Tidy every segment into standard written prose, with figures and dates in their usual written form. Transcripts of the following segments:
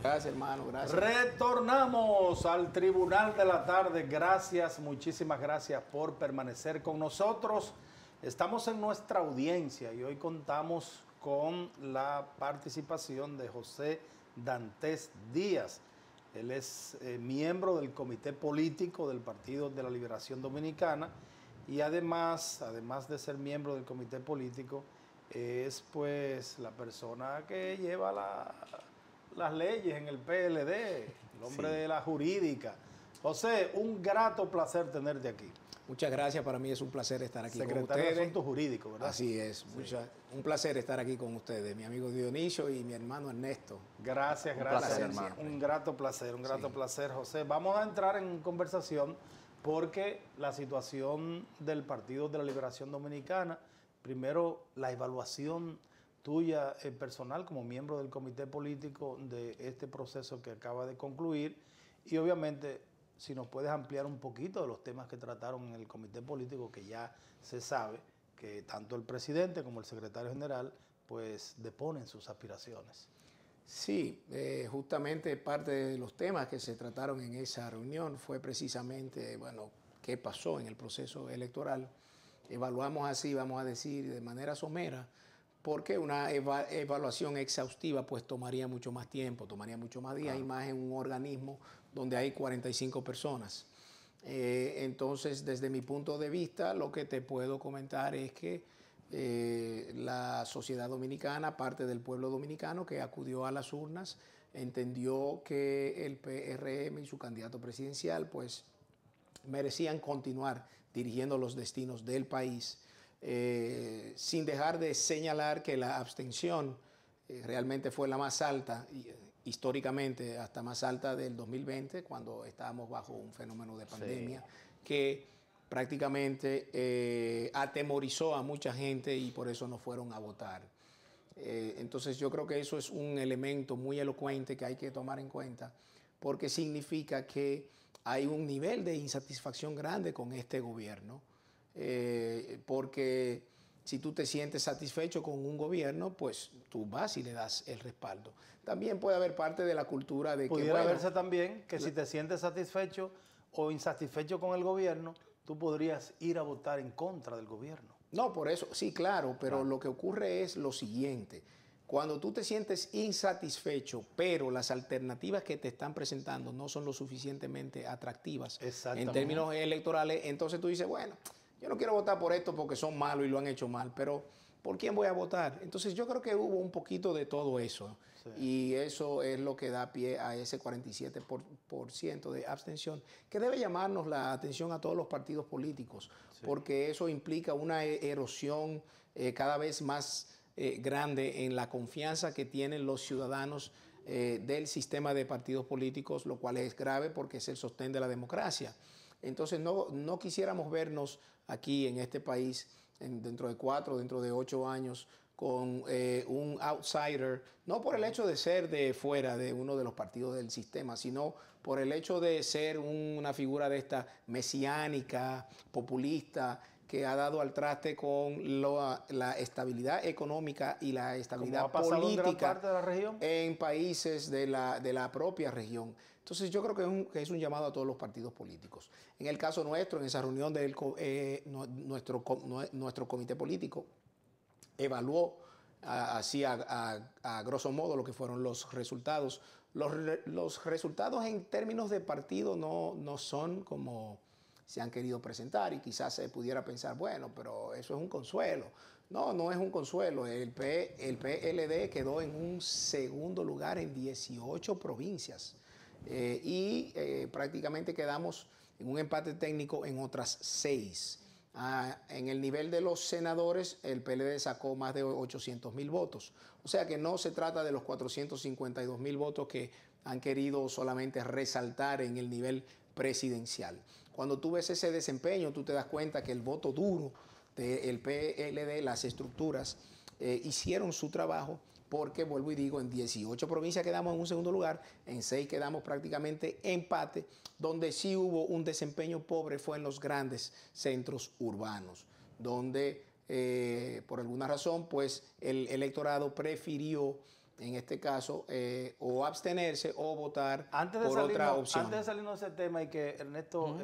Gracias, hermano, gracias. Retornamos al Tribunal de la Tarde. Gracias, muchísimas gracias por permanecer con nosotros. Estamos en nuestra audiencia y hoy contamos con la participación de José Dantes Díaz. Él es miembro del Comité Político del Partido de la Liberación Dominicana y además de ser miembro del Comité Político, es pues la persona que lleva las leyes en el PLD, el hombre de la jurídica. José, un grato placer tenerte aquí. Muchas gracias, para mí es un placer estar aquí con ustedes. Secretario de Asuntos Jurídicos, ¿verdad? Así es, sí. Un placer estar aquí con ustedes, mi amigo Dionisio y mi hermano Ernesto. Gracias, un grato placer, José. Vamos a entrar en conversación porque la situación del Partido de la Liberación Dominicana, primero la evaluación tuya personal como miembro del comité político de este proceso que acaba de concluir y obviamente si nos puedes ampliar un poquito de los temas que trataron en el comité político, que ya se sabe que tanto el presidente como el secretario general pues deponen sus aspiraciones. Sí, justamente parte de los temas que se trataron en esa reunión fue precisamente, bueno, qué pasó en el proceso electoral. Evaluamos así, vamos a decir, de manera somera, porque una evaluación exhaustiva pues tomaría mucho más tiempo, tomaría mucho más días, y más en un organismo donde hay 45 personas. Entonces, desde mi punto de vista, lo que te puedo comentar es que la sociedad dominicana, parte del pueblo dominicano que acudió a las urnas, entendió que el PRM y su candidato presidencial pues merecían continuar dirigiendo los destinos del país, sin dejar de señalar que la abstención realmente fue la más alta, históricamente hasta más alta del 2020, cuando estábamos bajo un fenómeno de pandemia, sí, que prácticamente atemorizó a mucha gente y por eso no fueron a votar. Entonces yo creo que eso es un elemento muy elocuente que hay que tomar en cuenta, porque significa que hay un nivel de insatisfacción grande con este gobierno, porque si tú te sientes satisfecho con un gobierno, pues tú vas y le das el respaldo. También puede haber parte de la cultura de que... Pudiera verse también que si te sientes satisfecho o insatisfecho con el gobierno, tú podrías ir a votar en contra del gobierno. No, por eso, sí, claro, pero lo que ocurre es lo siguiente. Cuando tú te sientes insatisfecho, pero las alternativas que te están presentando no son lo suficientemente atractivas en términos electorales, entonces tú dices, bueno, yo no quiero votar por esto porque son malos y lo han hecho mal, pero ¿por quién voy a votar? Entonces yo creo que hubo un poquito de todo eso, sí, y eso es lo que da pie a ese 47% de abstención, que debe llamarnos la atención a todos los partidos políticos, sí, porque eso implica una erosión cada vez más grande en la confianza que tienen los ciudadanos del sistema de partidos políticos, lo cual es grave porque es el sostén de la democracia. Entonces no quisiéramos vernos aquí en este país dentro de 4, dentro de 8 años con un outsider, no por el hecho de ser de fuera de uno de los partidos del sistema, sino por el hecho de ser una figura de esta mesiánica, populista, que ha dado al traste con la estabilidad económica y la estabilidad política en gran parte de la región, en países de la propia región. Entonces yo creo que es un llamado a todos los partidos políticos. En el caso nuestro, en esa reunión nuestro comité político evaluó así a grosso modo lo que fueron los resultados. Los resultados en términos de partido no son como se han querido presentar, y quizás se pudiera pensar, bueno, pero eso es un consuelo. No es un consuelo. El PLD quedó en un segundo lugar en 18 provincias prácticamente quedamos en un empate técnico en otras 6. En el nivel de los senadores, el PLD sacó más de 800,000 votos. O sea que no se trata de los 452,000 votos que han querido solamente resaltar en el nivel presidencial. Cuando tú ves ese desempeño, tú te das cuenta que el voto duro del PLD, las estructuras, hicieron su trabajo, porque, vuelvo y digo, en 18 provincias quedamos en un segundo lugar, en 6 quedamos prácticamente empate. Donde sí hubo un desempeño pobre fue en los grandes centros urbanos, donde por alguna razón pues el electorado prefirió en este caso, o abstenerse o votar por otra opción. Antes de salirnos de ese tema y que Ernesto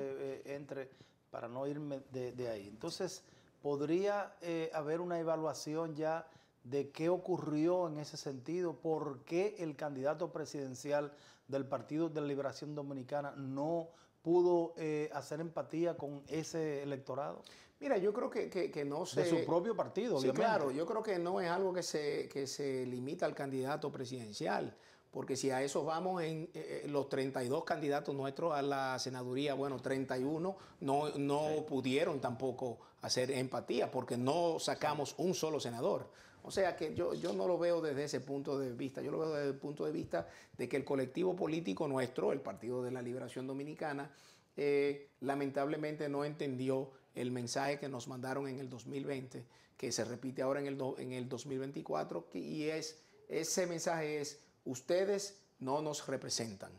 entre, para no irme de ahí. Entonces, ¿podría haber una evaluación ya de qué ocurrió en ese sentido? ¿Por qué el candidato presidencial del Partido de la Liberación Dominicana no pudo hacer empatía con ese electorado? Mira, yo creo que no se... De su propio partido, sí, obviamente. Claro, yo creo que no es algo que se limita al candidato presidencial, porque si a eso vamos en los 32 candidatos nuestros a la senaduría, bueno, 31 no pudieron tampoco hacer empatía, porque no sacamos un solo senador. O sea que yo no lo veo desde ese punto de vista, yo lo veo desde el punto de vista de que el colectivo político nuestro, el Partido de la Liberación Dominicana, lamentablemente no entendió el mensaje que nos mandaron en el 2020, que se repite ahora en el 2024, y ese mensaje es: ustedes no nos representan.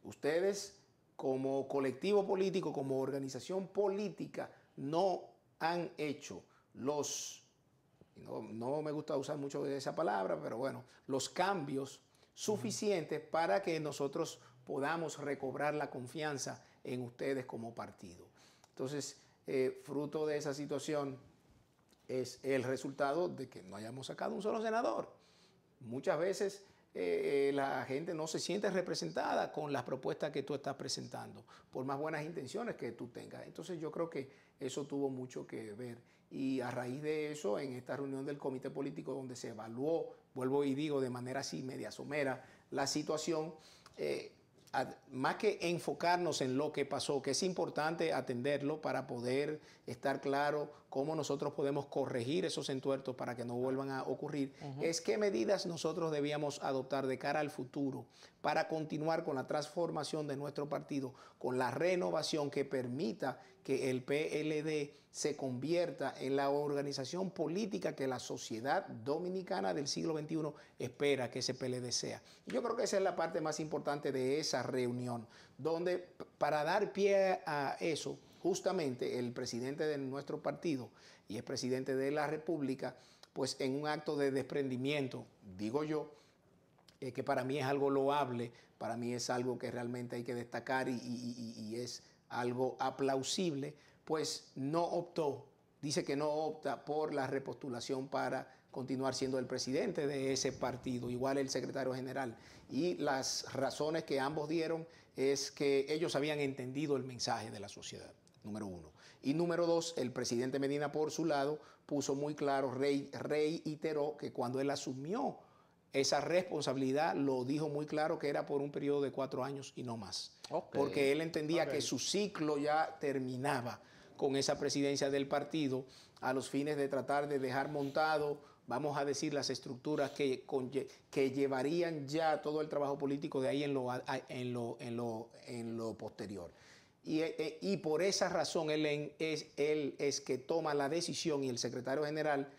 Ustedes como colectivo político, como organización política, no han hecho no me gusta usar mucho esa palabra, pero bueno, los cambios suficientes para que nosotros podamos recobrar la confianza en ustedes como partido. Entonces, fruto de esa situación es el resultado de que no hayamos sacado un solo senador. Muchas veces la gente no se siente representada con las propuestas que tú estás presentando, por más buenas intenciones que tú tengas. Entonces yo creo que eso tuvo mucho que ver. Y a raíz de eso, en esta reunión del comité político donde se evaluó, vuelvo y digo de manera así media somera, la situación, más que enfocarnos en lo que pasó, que es importante atenderlo para poder estar claro cómo nosotros podemos corregir esos entuertos para que no vuelvan a ocurrir, es qué medidas nosotros debíamos adoptar de cara al futuro para continuar con la transformación de nuestro partido, con la renovación que permita que el PLD se convierta en la organización política que la sociedad dominicana del siglo XXI espera que ese PLD sea. Y yo creo que esa es la parte más importante de esa reunión, donde para dar pie a eso, justamente el presidente de nuestro partido y el presidente de la República, pues en un acto de desprendimiento, digo yo, que para mí es algo loable, para mí es algo que realmente hay que destacar y es algo aplausible, pues no optó, dice que no opta por la repostulación para continuar siendo el presidente de ese partido, igual el secretario general. Y las razones que ambos dieron es que ellos habían entendido el mensaje de la sociedad, número uno. Y número dos, el presidente Medina por su lado puso muy claro, reiteró que cuando él asumió esa responsabilidad, lo dijo muy claro que era por un periodo de 4 años y no más. Porque él entendía que su ciclo ya terminaba con esa presidencia del partido a los fines de tratar de dejar montado, vamos a decir, las estructuras que llevarían ya todo el trabajo político de ahí en lo posterior. Y por esa razón él es que toma la decisión, y el secretario general,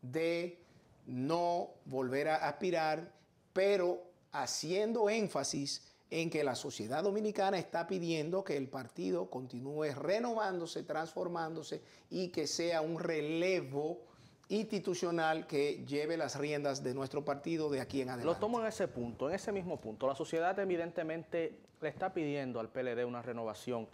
de no volver a aspirar, pero haciendo énfasis en que la sociedad dominicana está pidiendo que el partido continúe renovándose, transformándose y que sea un relevo institucional que lleve las riendas de nuestro partido de aquí en adelante. Lo tomo en ese punto, en ese mismo punto. La sociedad evidentemente le está pidiendo al PLD una renovación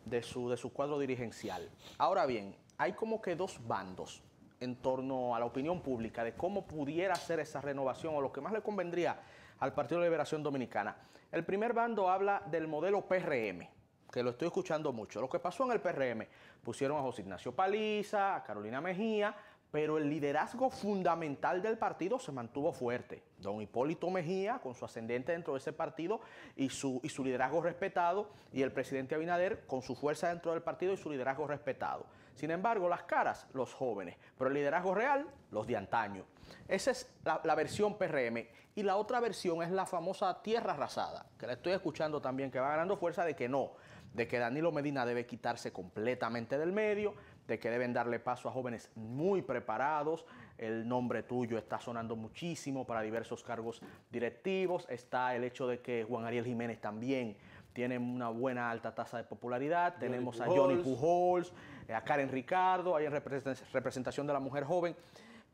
de su cuadro dirigencial. Ahora bien, hay como que dos bandos en torno a la opinión pública de cómo pudiera ser esa renovación o lo que más le convendría al Partido de Liberación Dominicana. El primer bando habla del modelo PRM, que lo estoy escuchando mucho. Lo que pasó en el PRM, pusieron a José Ignacio Paliza, a Carolina Mejía, pero el liderazgo fundamental del partido se mantuvo fuerte. Don Hipólito Mejía, con su ascendente dentro de ese partido y su liderazgo respetado, y el presidente Abinader, con su fuerza dentro del partido y su liderazgo respetado. Sin embargo, las caras, los jóvenes, pero el liderazgo real, los de antaño. Esa es la versión PRM. Y la otra versión es la famosa tierra arrasada, que la estoy escuchando también, que va ganando fuerza de que no, de que Danilo Medina debe quitarse completamente del medio, de que deben darle paso a jóvenes muy preparados. El nombre tuyo está sonando muchísimo para diversos cargos directivos. Está el hecho de que Juan Ariel Jiménez también tiene una buena alta tasa de popularidad. Tenemos a Johnny Pujols, a Karen Ricardo, hay representación de la mujer joven.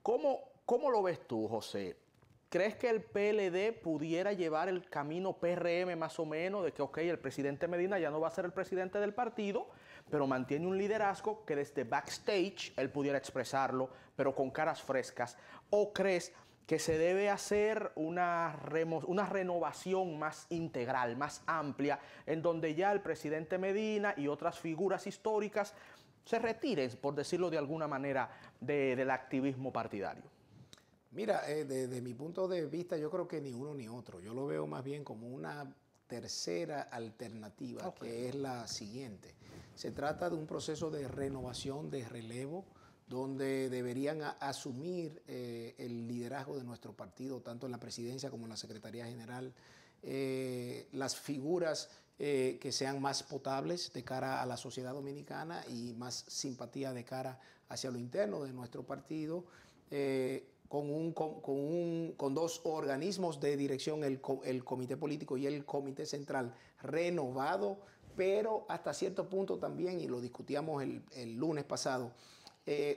¿Cómo lo ves tú, José? ¿crees que el PLD pudiera llevar el camino PRM más o menos de que, ok, el presidente Medina ya no va a ser el presidente del partido, pero mantiene un liderazgo que desde backstage él pudiera expresarlo, pero con caras frescas? ¿O crees que se debe hacer una renovación más integral, más amplia, en donde ya el presidente Medina y otras figuras históricas se retiren, por decirlo de alguna manera, del activismo partidario? Mira, desde mi punto de vista, yo creo que ni uno ni otro. Yo lo veo más bien como una tercera alternativa, que es la siguiente. Se trata de un proceso de renovación, de relevo, donde deberían asumir el liderazgo de nuestro partido, tanto en la presidencia como en la Secretaría General, las figuras que sean más potables de cara a la sociedad dominicana y más simpatía de cara hacia lo interno de nuestro partido, con dos organismos de dirección, el Comité Político y el Comité Central, renovado, pero hasta cierto punto también, y lo discutíamos el lunes pasado,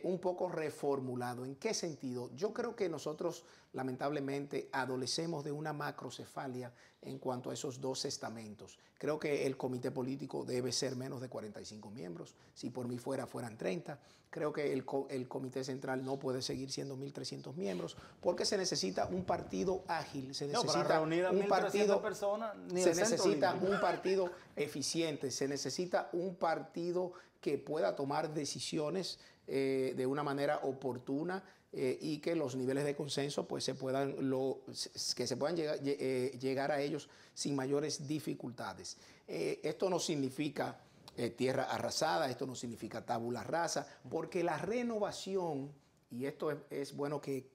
un poco reformulado. ¿En qué sentido? Yo creo que nosotros, lamentablemente, adolecemos de una macrocefalia en cuanto a esos dos estamentos. Creo que el comité político debe ser menos de 45 miembros. Si por mí fueran 30. Creo que el comité central no puede seguir siendo 1.300 miembros porque se necesita un partido ágil, se necesita un partido, personas, se necesita un partido eficiente, se necesita un partido que pueda tomar decisiones de una manera oportuna y que los niveles de consenso pues se puedan llegar a ellos sin mayores dificultades. Esto no significa tierra arrasada, esto no significa tabula rasa, porque la renovación, y esto es bueno que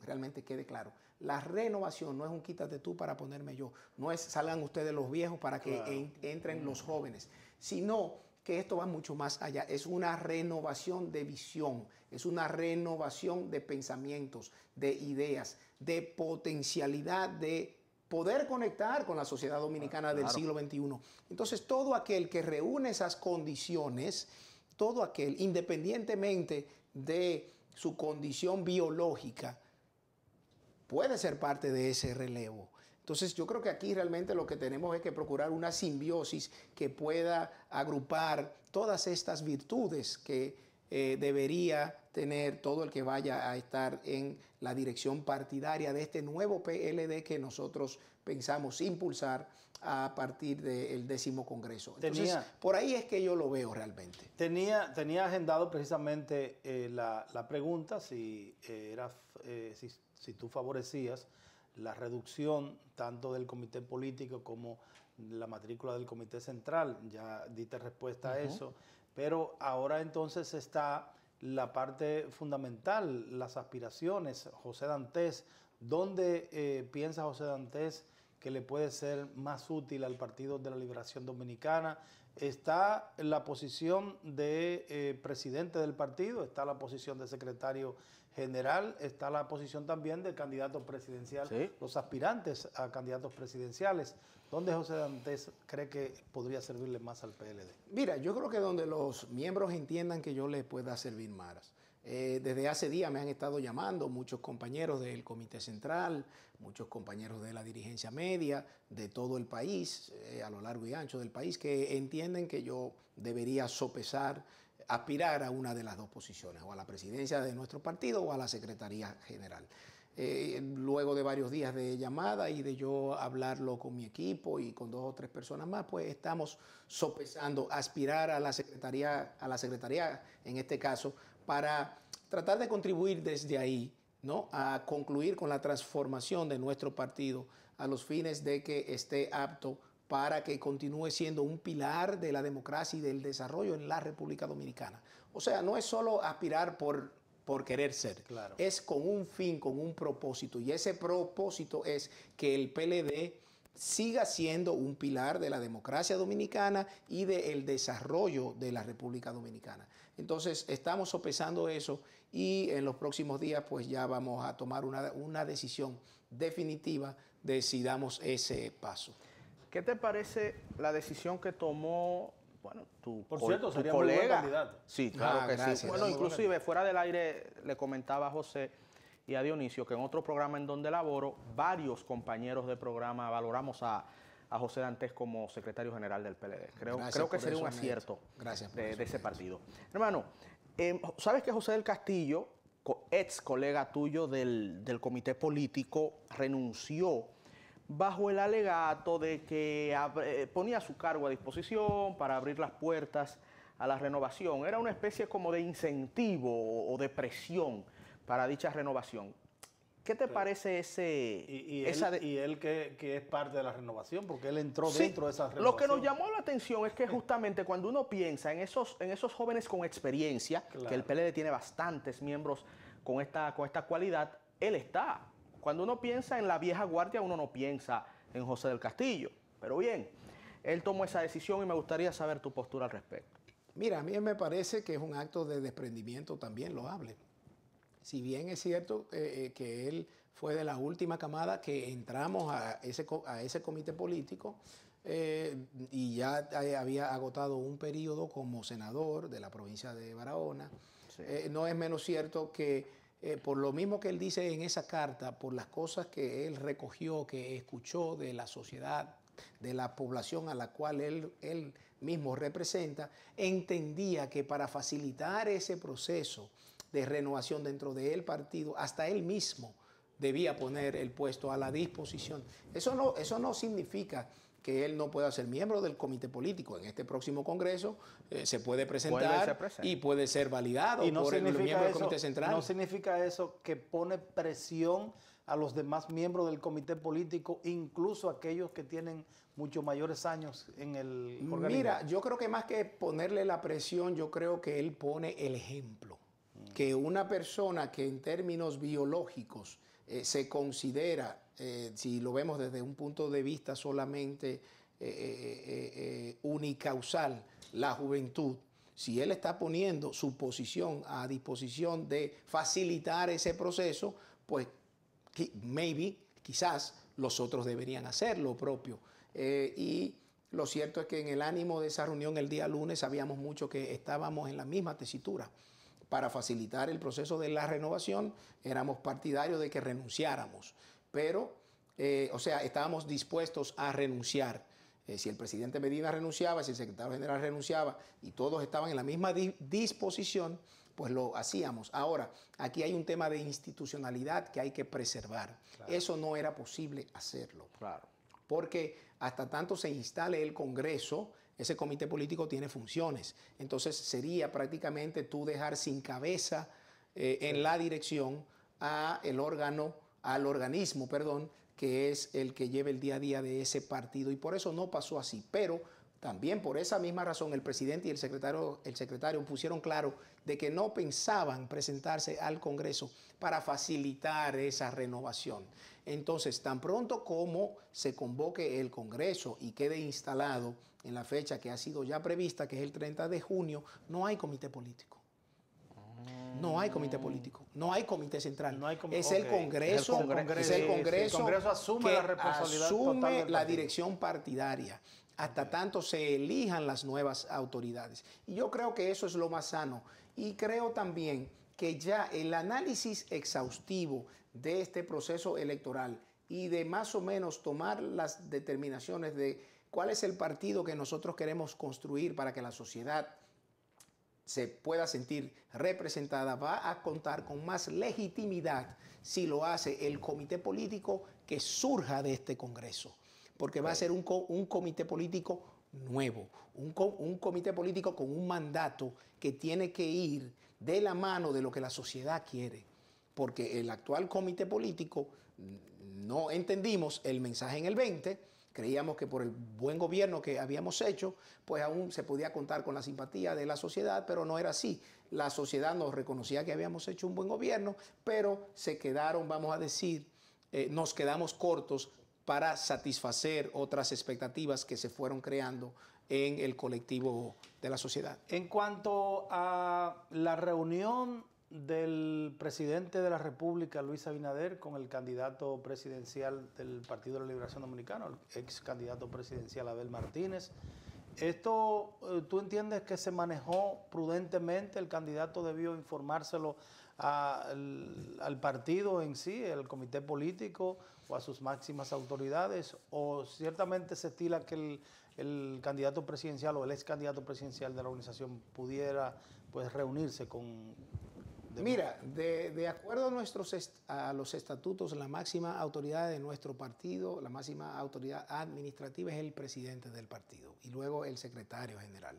realmente quede claro, la renovación no es un quítate tú para ponerme yo, no es salgan ustedes los viejos para que entren los jóvenes, sino que esto va mucho más allá, es una renovación de visión, es una renovación de pensamientos, de ideas, de potencialidad de poder conectar con la sociedad dominicana del siglo XXI. Entonces, todo aquel que reúne esas condiciones, todo aquel, independientemente de su condición biológica, puede ser parte de ese relevo. Entonces, yo creo que aquí realmente lo que tenemos es que procurar una simbiosis que pueda agrupar todas estas virtudes que debería tener todo el que vaya a estar en la dirección partidaria de este nuevo PLD que nosotros pensamos impulsar a partir del 10º Congreso. Entonces, por ahí es que yo lo veo realmente. Tenía agendado precisamente la pregunta si tú favorecías la reducción tanto del comité político como la matrícula del comité central. Ya diste respuesta a eso, pero ahora entonces está la parte fundamental, las aspiraciones. José Dantes, ¿dónde piensa José Dantes que le puede ser más útil al Partido de la Liberación Dominicana? Está la posición de presidente del partido, está la posición de secretario general, está la posición también de candidato presidencial, los aspirantes a candidatos presidenciales. ¿Dónde José Dantes cree que podría servirle más al PLD? Mira, yo creo que donde los miembros entiendan que yo les pueda servir más. Desde hace días me han estado llamando muchos compañeros del Comité Central, muchos compañeros de la dirigencia media, de todo el país, a lo largo y ancho del país, que entienden que yo debería sopesar, aspirar a una de las dos posiciones, o a la presidencia de nuestro partido o a la Secretaría General. Luego de varios días de llamada y de yo hablarlo con mi equipo y con 2 o 3 personas más, pues estamos sopesando aspirar a la secretaría en este caso, para tratar de contribuir desde ahí, ¿no?, a concluir con la transformación de nuestro partido a los fines de que esté apto para que continúe siendo un pilar de la democracia y del desarrollo en la República Dominicana. O sea, no es solo aspirar por querer ser, es con un fin, con un propósito, y ese propósito es que el PLD siga siendo un pilar de la democracia dominicana y del desarrollo de la República Dominicana. Entonces, estamos sopesando eso y en los próximos días pues ya vamos a tomar una decisión definitiva de si damos ese paso. ¿Qué te parece la decisión que tomó, bueno, tu sería colega? Muy buen candidato. Sí, claro que gracias. sí. Bueno, inclusive fuera del aire le comentaba a José, y a Dionisio, que en otro programa en donde laboro, varios compañeros de programa valoramos a José Dantes como secretario general del PLD. Creo que sería un acierto de ese partido. Hermano, ¿sabes que José del Castillo, ex colega tuyo del comité político, renunció bajo el alegato de que ponía su cargo a disposición para abrir las puertas a la renovación? Era una especie como de incentivo o de presión para dicha renovación. ¿Qué te parece y él que es parte de la renovación? Porque él entró dentro de esa renovación. Lo que nos llamó la atención es que justamente cuando uno piensa en esos jóvenes con experiencia, que el PLD tiene bastantes miembros con esta cualidad, él está. Cuando uno piensa en la vieja guardia, uno no piensa en José del Castillo. Pero bien, él tomó esa decisión y me gustaría saber tu postura al respecto. Mira, a mí me parece que es un acto de desprendimiento también loable. Si bien es cierto que él fue de la última camada que entramos a ese comité político y ya había agotado un periodo como senador de la provincia de Barahona, sí. No es menos cierto que por lo mismo que él dice en esa carta, por las cosas que él recogió, que escuchó de la sociedad, de la población a la cual él mismo representa, entendía que para facilitar ese proceso de renovación dentro del partido, hasta él mismo debía poner el puesto a la disposición. Eso no significa que él no pueda ser miembro del comité político. En este próximo congreso se puede presentar y puede ser validado por el miembro del comité central. ¿No significa eso que pone presión a los demás miembros del comité político, incluso aquellos que tienen mucho mayores años en el organismo? Mira, yo creo que más que ponerle la presión, yo creo que él pone el ejemplo. Que una persona que en términos biológicos se considera, si lo vemos desde un punto de vista solamente unicausal, la juventud, si él está poniendo su posición a disposición de facilitar ese proceso, pues quizás los otros deberían hacer lo propio. Y lo cierto es que en el ánimo de esa reunión el día lunes sabíamos mucho que estábamos en la misma tesitura. Para facilitar el proceso de la renovación, éramos partidarios de que renunciáramos, pero, estábamos dispuestos a renunciar. Si el presidente Medina renunciaba, si el secretario general renunciaba y todos estaban en la misma disposición, pues lo hacíamos. Ahora, aquí hay un tema de institucionalidad que hay que preservar. Claro. Eso no era posible hacerlo. Claro. Porque hasta tanto se instale el Congreso, ese comité político tiene funciones. Entonces sería prácticamente tú dejar sin cabeza en la dirección al organismo, que es el que lleva el día a día de ese partido. Y por eso no pasó así. Pero también por esa misma razón el presidente y el secretario pusieron claro de que no pensaban presentarse al Congreso para facilitar esa renovación. Entonces, tan pronto como se convoque el Congreso y quede instalado en la fecha que ha sido ya prevista, que es el 30 de junio, no hay comité político. No hay comité político, no hay comité central. No hay es el Congreso. El Congreso asume la responsabilidad asume la dirección partidaria hasta tanto se elijan las nuevas autoridades. Y yo creo que eso es lo más sano. Y creo también que ya el análisis exhaustivo de este proceso electoral y de más o menos tomar las determinaciones de cuál es el partido que nosotros queremos construir para que la sociedad se pueda sentir representada, va a contar con más legitimidad si lo hace el comité político que surja de este Congreso. Porque va a ser un comité político nuevo, un comité político con un mandato que tiene que ir de la mano de lo que la sociedad quiere. Porque el actual comité político no entendimos el mensaje en el 20, creíamos que por el buen gobierno que habíamos hecho, pues aún se podía contar con la simpatía de la sociedad, pero no era así. La sociedad nos reconocía que habíamos hecho un buen gobierno, pero se quedaron, vamos a decir, nos quedamos cortos para satisfacer otras expectativas que se fueron creando en el colectivo de la sociedad. En cuanto a la reunión del presidente de la República, Luis Abinader, con el candidato presidencial del Partido de la Liberación Dominicana, el ex candidato presidencial Abel Martínez, ¿esto tú entiendes que se manejó prudentemente? ¿El candidato debió informárselo al partido en sí, al comité político o a sus máximas autoridades, o ciertamente se estila que el candidato presidencial o el ex candidato presidencial de la organización pudiera pues reunirse con... Mira, de acuerdo a los estatutos, la máxima autoridad de nuestro partido, la máxima autoridad administrativa es el presidente del partido y luego el secretario general.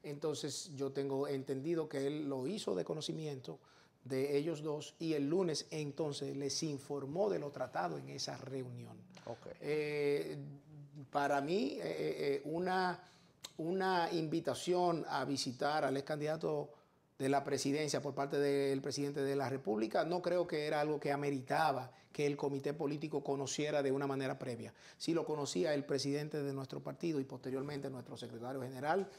Entonces yo tengo entendido que él lo hizo de conocimiento de ellos dos y el lunes entonces les informó de lo tratado en esa reunión. Okay. Para mí, una invitación a visitar al ex candidato de la presidencia por parte del presidente de la República, no creo que era algo que ameritaba que el comité político conociera de una manera previa. Si lo conocía el presidente de nuestro partido y posteriormente nuestro secretario general,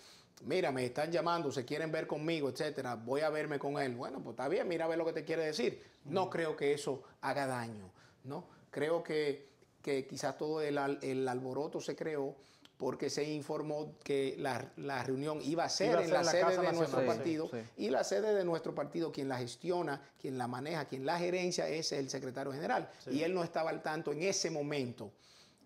mira, me están llamando, se quieren ver conmigo, etcétera, voy a verme con él. Bueno, pues está bien, mira a ver lo que te quiere decir. No creo que eso haga daño, ¿no? Creo que quizás todo el alboroto se creó porque se informó que la reunión iba a ser en la sede de nuestro partido, y la sede de nuestro partido, quien la gestiona, quien la maneja, quien la gerencia es el secretario general. Sí. Y él no estaba al tanto en ese momento.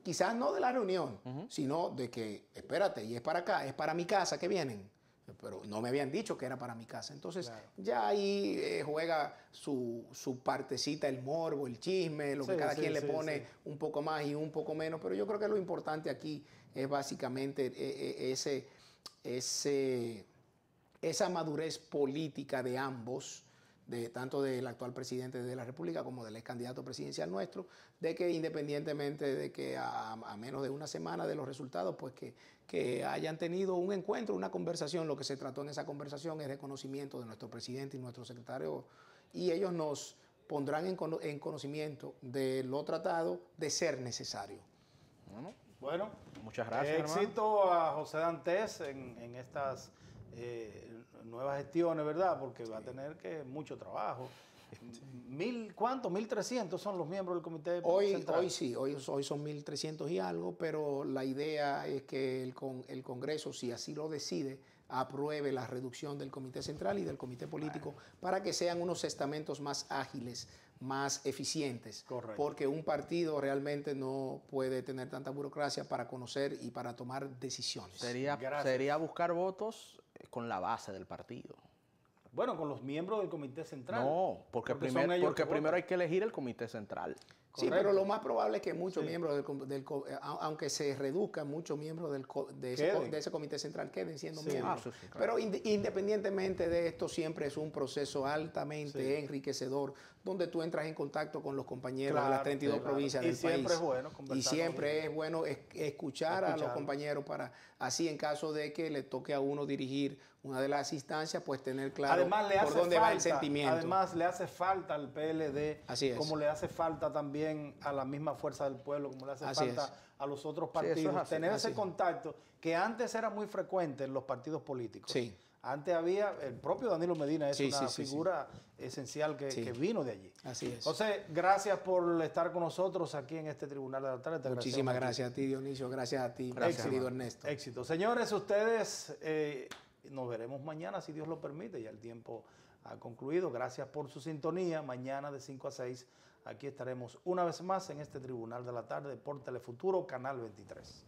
Quizás no de la reunión, sino de que, espérate, y es para acá, es para mi casa que vienen. Pero no me habían dicho que era para mi casa. Entonces, claro, ya ahí juega su partecita, el morbo, el chisme, lo que cada quien le pone un poco más y un poco menos. Pero yo creo que lo importante aquí es básicamente esa madurez política de ambos, tanto del actual presidente de la República como del ex candidato presidencial nuestro, de que independientemente de que a menos de una semana de los resultados, pues que hayan tenido un encuentro, una conversación. Lo que se trató en esa conversación es de conocimiento de nuestro presidente y nuestro secretario, y ellos nos pondrán en conocimiento de lo tratado de ser necesario. Bueno, muchas gracias. Éxito a José Dantes en estas nuevas gestiones, ¿verdad? Porque va a tener mucho trabajo. ¿Cuántos? 1.300 son los miembros del comité central. Hoy sí, hoy son 1.300 y algo, pero la idea es que el Congreso, si así lo decide, apruebe la reducción del comité central y del comité político para que sean unos estamentos más ágiles, más eficientes. Correcto. Porque un partido realmente no puede tener tanta burocracia para conocer y para tomar decisiones. Sería buscar votos con la base del partido. Bueno, con los miembros del comité central. No, porque primero hay que elegir el comité central. Sí, correcto, pero lo más probable es que muchos miembros aunque se reduzcan, muchos miembros de ese comité central queden siendo miembros. Claro. Pero independientemente de esto, siempre es un proceso altamente enriquecedor, donde tú entras en contacto con los compañeros de las 32 provincias del país. Y siempre es bueno escuchar a los compañeros para así, en caso de que le toque a uno dirigir una de las instancias, pues tener claro por dónde va el sentimiento. Además, le hace falta al PLD, como le hace falta también a la misma Fuerza del Pueblo, como le hace falta a los otros partidos. Tener ese contacto que antes era muy frecuente en los partidos políticos. Sí. Antes había, el propio Danilo Medina es una figura esencial que vino de allí. Así es. José, gracias por estar con nosotros aquí en este Tribunal de la Tarde. Muchísimas gracias a ti, Dionisio. Gracias a ti, querido Ernesto. Éxito. Señores, ustedes, nos veremos mañana, si Dios lo permite. Ya el tiempo ha concluido. Gracias por su sintonía. Mañana de 5 a 6, aquí estaremos una vez más en este Tribunal de la Tarde por Telefuturo, Canal 23.